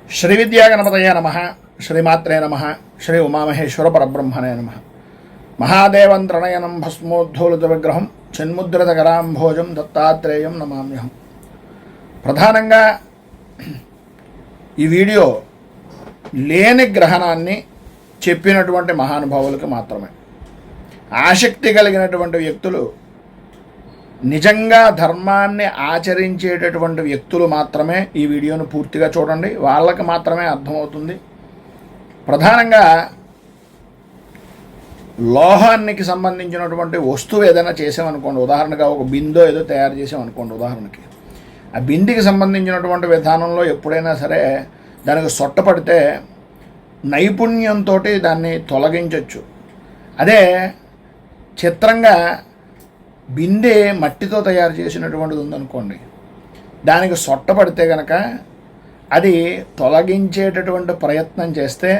శ్రీ విద్యాగణపతయ నమ. శ్రీమాత్రే నమ. శ్రీ ఉమామహేశ్వర పరబ్రహ్మణే నమ. మహాదేవంత్రణయనం భస్మోద్ధూలిత విగ్రహం చిన్ముద్రితకరాంభోజం దత్తాత్రేయం నమామ్యహం. ప్రధానంగా ఈ వీడియో లేని గ్రహణాన్ని చెప్పినటువంటి మహానుభావులకు మాత్రమే. ఆసక్తి కలిగినటువంటి వ్యక్తులు, నిజంగా ధర్మాన్ని ఆచరించేటటువంటి వ్యక్తులు మాత్రమే ఈ వీడియోను పూర్తిగా చూడండి. వాళ్ళకి మాత్రమే అర్థమవుతుంది. ప్రధానంగా లోహానికి సంబంధించినటువంటి వస్తువు ఏదైనా చేసామనుకోండి, ఉదాహరణగా ఒక బిందో ఏదో తయారు చేసామనుకోండి, ఉదాహరణకి ఆ బిందికి సంబంధించినటువంటి విధానంలో ఎప్పుడైనా సరే దానికి సొట్టపడితే నైపుణ్యంతో దాన్ని తొలగించవచ్చు. అదే చిత్రంగా బిందె మట్టితో తయారు చేసినటువంటిది ఉందనుకోండి, దానికి సొట్టపడితే కనుక అది తొలగించేటటువంటి ప్రయత్నం చేస్తే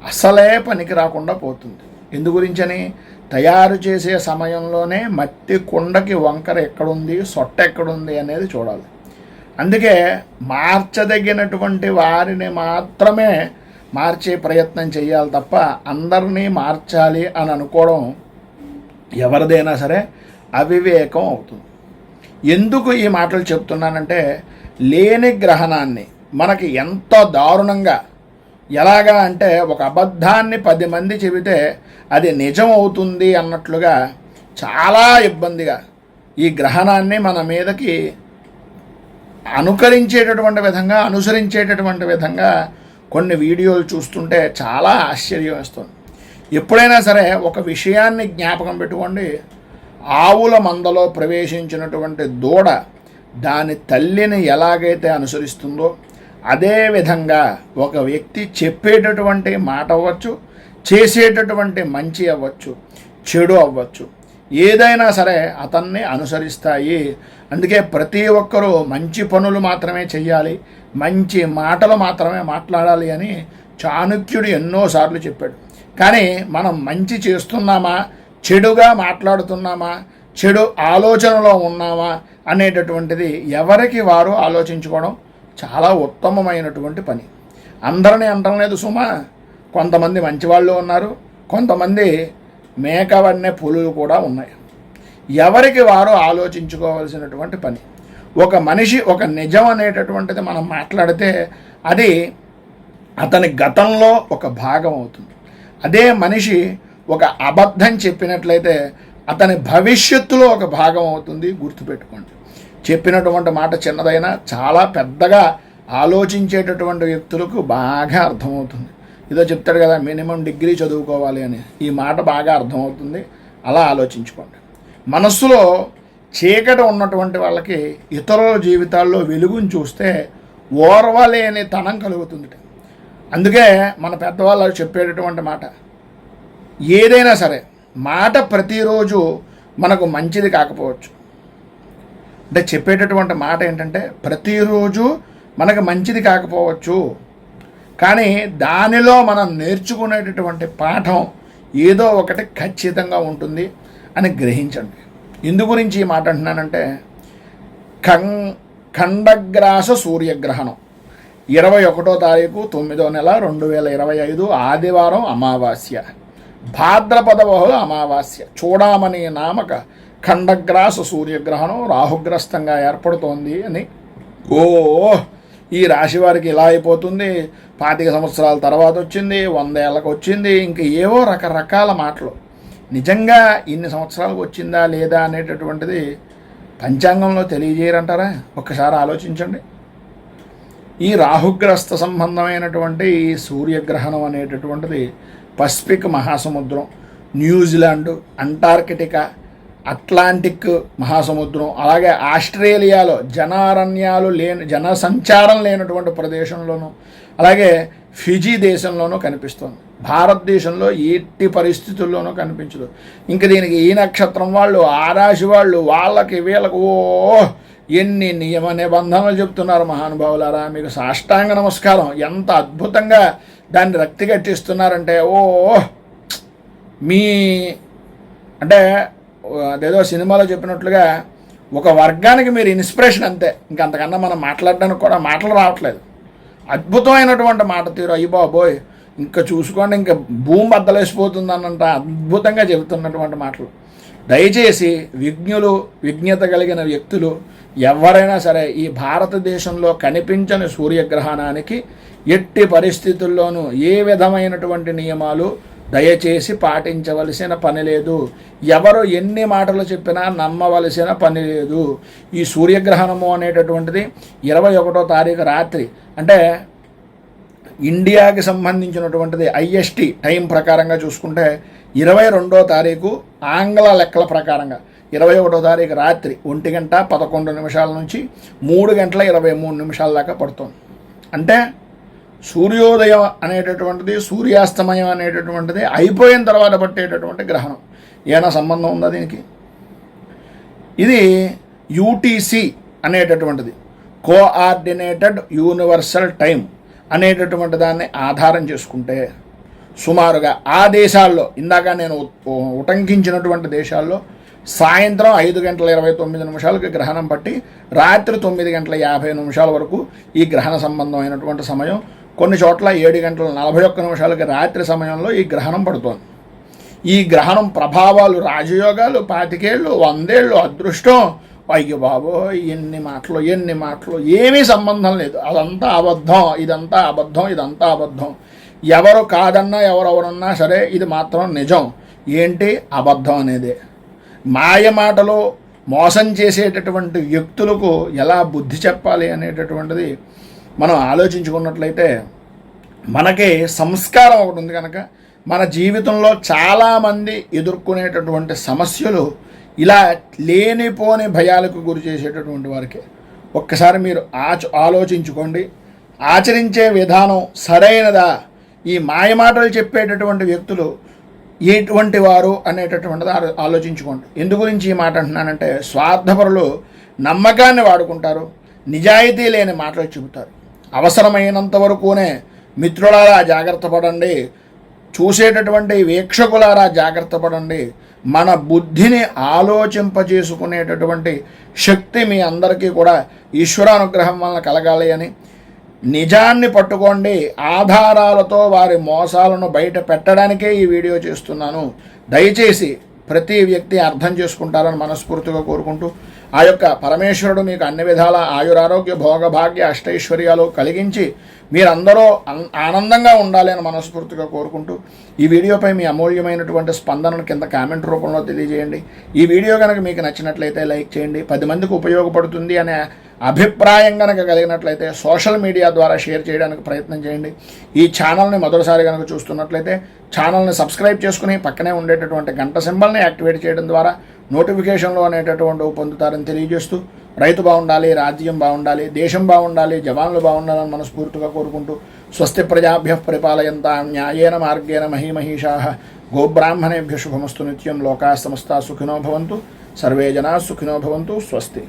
అసలే పనికి రాకుండా పోతుంది. ఎందు గురించని, తయారు చేసే సమయంలోనే మట్టి కుండకి వంకర ఎక్కడుంది, సొట్ట ఎక్కడుంది అనేది చూడాలి. అందుకే మార్చదగినటువంటి వారిని మాత్రమే మార్చే ప్రయత్నం చేయాలి తప్ప అందరినీ మార్చాలి అని అనుకోవడం ఎవరిదైనా సరే అవివేకం అవుతుంది. ఎందుకు ఈ మాటలు చెప్తున్నానంటే, లేని గ్రహణాన్ని మనకి ఎంతో దారుణంగా, ఎలాగా అంటే ఒక అబద్ధాన్ని 10 మంది చెబితే అది నిజం అవుతుంది అన్నట్లుగా చాలా ఇబ్బందిగా ఈ గ్రహణాన్ని మన మీదకి అనుసరించేటటువంటి విధంగా కొన్ని వీడియోలు చూస్తుంటే చాలా ఆశ్చర్యం వేస్తుంది. ఎప్పుడైనా సరే ఒక విషయాన్ని జ్ఞాపకం పెట్టుకోండి. ఆవుల మందలో ప్రవేశించినటువంటి దూడ దాని తల్లిని ఎలాగైతే అనుసరిస్తుందో, అదేవిధంగా ఒక వ్యక్తి చెప్పేటటువంటి మాట అవ్వచ్చు, చేసేటటువంటి మంచి అవ్వచ్చు, చెడు అవ్వచ్చు, ఏదైనా సరే అతన్ని అనుసరిస్తాయి. అందుకే ప్రతి ఒక్కరూ మంచి పనులు మాత్రమే చెయ్యాలి, మంచి మాటలు మాత్రమే మాట్లాడాలి అని చాణక్యుడు ఎన్నోసార్లు చెప్పాడు. కానీ మనం మంచి చేస్తున్నామా, చెడుగా మాట్లాడుతున్నామా, చెడు ఆలోచనలో ఉన్నామా అనేటటువంటిది ఎవరికి వారు ఆలోచించుకోవడం చాలా ఉత్తమమైనటువంటి పని. అందరినీ అంటం లేదు సుమా, కొంతమంది మంచివాళ్ళు ఉన్నారు, కొంతమంది మేకవన్నే పులులు కూడా ఉన్నాయి. ఎవరికి వారు ఆలోచించుకోవాల్సినటువంటి పని. ఒక మనిషి ఒక నిజం అనేటటువంటిది మనం మాట్లాడితే అది అతని గతంలో ఒక భాగం అవుతుంది. అదే మనిషి ఒక అబద్ధం చెప్పినట్లయితే అతని భవిష్యత్తులో ఒక భాగం అవుతుంది. గుర్తుపెట్టుకోండి. చెప్పినటువంటి మాట చిన్నదైనా చాలా పెద్దగా ఆలోచించేటటువంటి వ్యక్తులకు బాగా అర్థమవుతుంది. ఇదో చెప్తాడు కదా, మినిమం డిగ్రీ చదువుకోవాలి అని. ఈ మాట బాగా అర్థమవుతుంది. అలా ఆలోచించుకోండి. మనస్సులో చీకటి ఉన్నటువంటి వాళ్ళకి ఇతరుల జీవితాల్లో వెలుగుని చూస్తే ఓర్వలేని తనం కలుగుతుంది. అందుకే మన పెద్దవాళ్ళు చెప్పేటటువంటి మాట, ఏదైనా సరే మాట ప్రతిరోజు మనకు మంచిది కాకపోవచ్చు. అంటే చెప్పేటటువంటి మాట ఏంటంటే, ప్రతిరోజు మనకు మంచిది కాకపోవచ్చు, కానీ దానిలో మనం నేర్చుకునేటటువంటి పాఠం ఏదో ఒకటి ఖచ్చితంగా ఉంటుంది అని గ్రహించండి. ఇందు గురించి ఈ మాట అంటున్నానంటే, ఖండగ్రాస సూర్యగ్రహణం 21వ తారీఖు 9వ నెల 2025 ఆదివారం అమావాస్య, భాద్రపద బహుళ అమావాస్య, చూడామణి నామక ఖండగ్రాస సూర్యగ్రహణం రాహుగ్రస్తంగా ఏర్పడుతోంది అని. ఈ రాశి వారికి ఇలా అయిపోతుంది, 25 సంవత్సరాల తర్వాత వచ్చింది, 100 ఏళ్ళకు వచ్చింది, ఇంక ఏవో రకరకాల మాటలు. నిజంగా ఇన్ని సంవత్సరాలకు వచ్చిందా లేదా అనేటటువంటిది పంచాంగంలో తెలియజేయరంటారా? ఒక్కసారి ఆలోచించండి. ఈ రాహుగ్రస్త సంబంధమైనటువంటి ఈ సూర్యగ్రహణం అనేటటువంటిది పసిఫిక్ మహాసముద్రం, న్యూజిలాండ్, అంటార్కిటికా, అట్లాంటిక్ మహాసముద్రం, అలాగే ఆస్ట్రేలియాలో జనసంచారం లేనటువంటి ప్రదేశంలోనూ, అలాగే ఫిజీ దేశంలోనూ కనిపిస్తుంది. భారతదేశంలో ఎట్టి పరిస్థితుల్లోనూ కనిపించదు. ఇంక దీనికి ఈ నక్షత్రం వాళ్ళు, ఆ రాశి వాళ్ళు, వాళ్ళకి వీళ్ళకు ఎన్ని నియమ నిబంధనలు చెప్తున్నారు మహానుభావులారా. మీకు సాష్టాంగ నమస్కారం. ఎంత అద్భుతంగా దాన్ని రక్తి కట్టిస్తున్నారంటే, అంటే అదేదో సినిమాలో చెప్పినట్లుగా ఒక వర్గానికి మీరు ఇన్స్పిరేషన్ అంతే. ఇంకంతకన్నా మనం మాట్లాడడానికి కూడా మాటలు రావట్లేదు. అద్భుతమైనటువంటి మాట తీరు. అయ్యి బాబోయ్, ఇంకా చూసుకోండి, ఇంకా భూమి బద్దలేసిపోతుందనంట అద్భుతంగా చెబుతున్నటువంటి మాటలు. దయచేసి విజ్ఞత కలిగిన వ్యక్తులు ఎవరైనా సరే ఈ భారతదేశంలో కనిపించని సూర్యగ్రహణానికి ఎట్టి పరిస్థితుల్లోనూ ఏ విధమైనటువంటి నియమాలు దయచేసి పాటించవలసిన పని లేదు. ఎవరు ఎన్ని మాటలు చెప్పినా నమ్మవలసిన పని లేదు. ఈ సూర్యగ్రహణము అనేటటువంటిది 21వ తారీఖు రాత్రి, అంటే ఇండియాకి సంబంధించినటువంటిది ఐఎస్టీ టైం ప్రకారంగా చూసుకుంటే 22వ తారీఖు ఆంగ్ల లెక్కల ప్రకారంగా 21వ తారీఖు రాత్రి 1:11 నుంచి 3:23 దాకా పడుతుంది. అంటే సూర్యోదయం అనేటటువంటిది సూర్యాస్తమయం అనేటటువంటిది అయిపోయిన తర్వాత పట్టేటటువంటి గ్రహణం. ఏమైనా సంబంధం ఉందా దీనికి? ఇది యూటీసీ అనేటటువంటిది, కోఆర్డినేటెడ్ యూనివర్సల్ టైం అనేటటువంటి దాన్ని ఆధారం చేసుకుంటే సుమారుగా ఆ దేశాల్లో, ఇందాక నేను ఉటంకించినటువంటి దేశాల్లో సాయంత్రం 5:29 గ్రహణం పట్టి రాత్రి 9:50 వరకు ఈ గ్రహణ సంబంధమైనటువంటి సమయం. కొన్ని చోట్ల 7:41 రాత్రి సమయంలో ఈ గ్రహణం పడుతోంది. ఈ గ్రహణం ప్రభావాలు, రాజయోగాలు, 25 ఏళ్ళు, 100 ఏళ్ళు, అదృష్టం, అయ్యో బాబోయ్, ఎన్ని మాటలు, ఏమీ సంబంధం లేదు. అదంతా అబద్ధం, ఇదంతా అబద్ధం. ఎవరు కాదన్నా ఎవరెవరన్నా సరే ఇది మాత్రం నిజం. ఏంటి అబద్ధం అనేదే. మాయ మాటలు మోసం చేసేటటువంటి వ్యక్తులకు ఎలా బుద్ధి చెప్పాలి అనేటటువంటిది మనం ఆలోచించుకున్నట్లయితే, మనకి సంస్కారం ఒకటి ఉంది కనుక మన జీవితంలో చాలామంది ఎదుర్కొనేటటువంటి సమస్యలు ఇలా లేనిపోని భయాలకు గురి చేసేటటువంటి వారికి. ఒక్కసారి మీరు ఆలోచించుకోండి, ఆచరించే విధానం సరైనదా, ఈ మాయమాటలు చెప్పేటటువంటి వ్యక్తులు ఎటువంటి వారు అనేటటువంటిది ఆలోచించుకోండి. ఎందు గురించి ఈ మాట అంటున్నానంటే, స్వార్థపరులు నమ్మకాన్ని వాడుకుంటారు, నిజాయితీ లేని మాటలు చెబుతారు. అవసరమైనంత వరకునే మిత్రులారా జాగ్రత్త పడండి, చూసేటటువంటి వీక్షకులారా జాగ్రత్త పడండి. మన బుద్ధిని ఆలోచింపజేసుకునేటటువంటి శక్తి మీ అందరికీ కూడా ఈశ్వరానుగ్రహం వలన కలగాలి అని, నిజాన్ని పట్టుకోండి, ఆధారాలతో వారి మోసాలను బయట పెట్టడానికే ఈ వీడియో చేస్తున్నాను. దయచేసి ప్రతి వ్యక్తి అర్థం చేసుకుంటారని మనస్ఫూర్తిగా కోరుకుంటూ, ఆ యొక్క పరమేశ్వరుడు మీకు అన్ని విధాల ఆయురారోగ్య భోగభాగ్య అష్టైశ్వర్యాలు కలిగించి మీరందరూ ఆనందంగా ఉండాలి అని మనస్ఫూర్తిగా కోరుకుంటూ, ఈ వీడియోపై మీ అమూల్యమైనటువంటి స్పందనను కింద కామెంట్ రూపంలో తెలియజేయండి. ఈ వీడియో కనుక మీకు నచ్చినట్లయితే లైక్ చేయండి. 10 మందికి ఉపయోగపడుతుంది అనే అభిప్రాయం కనుక కలిగినట్లయితే సోషల్ మీడియా ద్వారా షేర్ చేయడానికి ప్రయత్నం చేయండి. ఈ ఛానల్ని మొదటిసారి కనుక చూస్తున్నట్లయితే ఛానల్ని సబ్స్క్రైబ్ చేసుకుని పక్కనే ఉండేటటువంటి గంట సింబల్ని యాక్టివేట్ చేయడం ద్వారా నోటిఫికేషన్లు అనేటటువంటి పొందుతారని తెలియజేస్తూ, రైతు బాగుండాలి, రాజ్యం బాగుండాలి, దేశం బాగుండాలి, జవాన్లు బాగుండాలని మనస్ఫూర్తిగా కోరుకుంటూ, స్వస్తి ప్రజాభ్యః పరిపాలయంతాం న్యాయేన మార్గేణ మహీమహీషాః గోబ్రాహ్మణేభ్యః శుభమస్తు నిత్యం. లోకాः సమస్తాः సుఖినో భవంతు, సర్వే జనాः సుఖినో భవంతు. స్వస్తి.